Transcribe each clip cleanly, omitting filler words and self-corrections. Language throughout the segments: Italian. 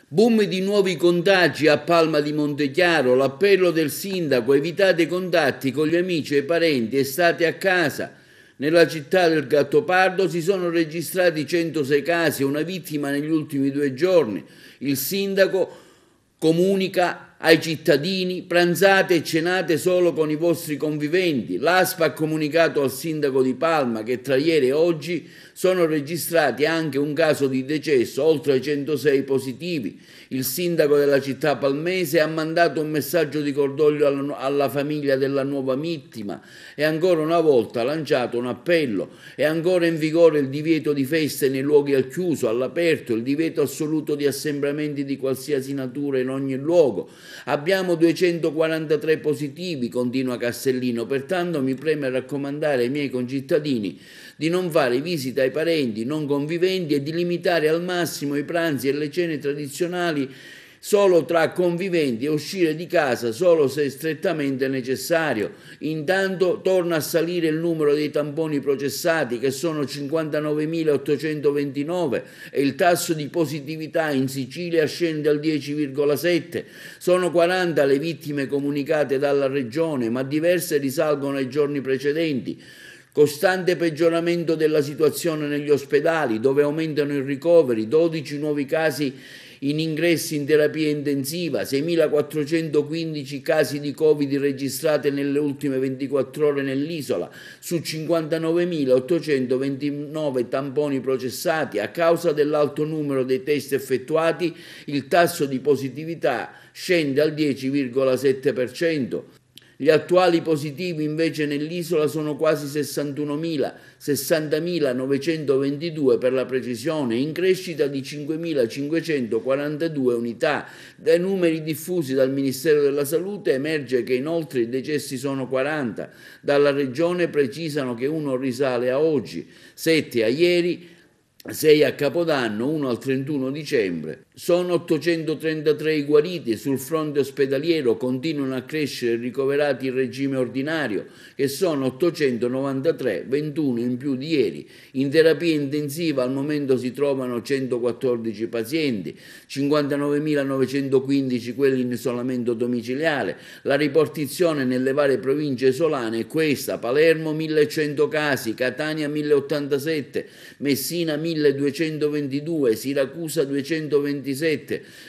Boom di nuovi contagi a Palma di Montechiaro, l'appello del sindaco, evitate i contatti con gli amici e i parenti e state a casa. Nella città del Gattopardo si sono registrati 106 casi e una vittima negli ultimi 2 giorni. Il sindaco comunica ai cittadini: pranzate e cenate solo con i vostri conviventi. L'ASP ha comunicato al sindaco di Palma che tra ieri e oggi sono registrati anche un caso di decesso, oltre ai 106 positivi. Il sindaco della città palmese ha mandato un messaggio di cordoglio alla famiglia della nuova vittima e ancora una volta ha lanciato un appello. È ancora in vigore il divieto di feste nei luoghi al chiuso, all'aperto, il divieto assoluto di assembramenti di qualsiasi natura in ogni luogo. Abbiamo 243 positivi, continua Castellino, pertanto mi preme raccomandare ai miei concittadini di non fare visite ai parenti non conviventi e di limitare al massimo i pranzi e le cene tradizionali solo tra conviventi e uscire di casa solo se strettamente necessario. Intanto torna a salire il numero dei tamponi processati, che sono 59.829, e il tasso di positività in Sicilia scende al 10,7. Sono 40 le vittime comunicate dalla regione, ma diverse risalgono ai giorni precedenti. Costante peggioramento della situazione negli ospedali, dove aumentano i ricoveri, 12 nuovi casi in ingressi in terapia intensiva, 6.415 casi di Covid registrati nelle ultime 24 ore nell'isola, su 59.829 tamponi processati. A causa dell'alto numero dei test effettuati, il tasso di positività scende al 10,7%. Gli attuali positivi invece nell'isola sono quasi 61.000, 60.922 per la precisione, in crescita di 5.542 unità. Dai numeri diffusi dal Ministero della Salute emerge che inoltre i decessi sono 40. Dalla Regione precisano che uno risale a oggi, 7 a ieri, 6 a Capodanno, 1 al 31 dicembre. Sono 833 i guariti. Sul fronte ospedaliero continuano a crescere i ricoverati in regime ordinario, che sono 893, 21 in più di ieri. In terapia intensiva al momento si trovano 114 pazienti, 59.915 quelli in isolamento domiciliare. La ripartizione nelle varie province isolane è questa: Palermo 1.100 casi, Catania 1.087, Messina 1.222, Siracusa 227,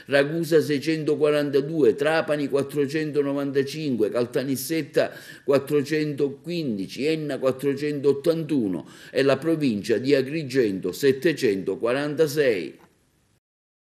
Ragusa 642, Trapani 495, Caltanissetta 415, Enna 481 e la provincia di Agrigento 746.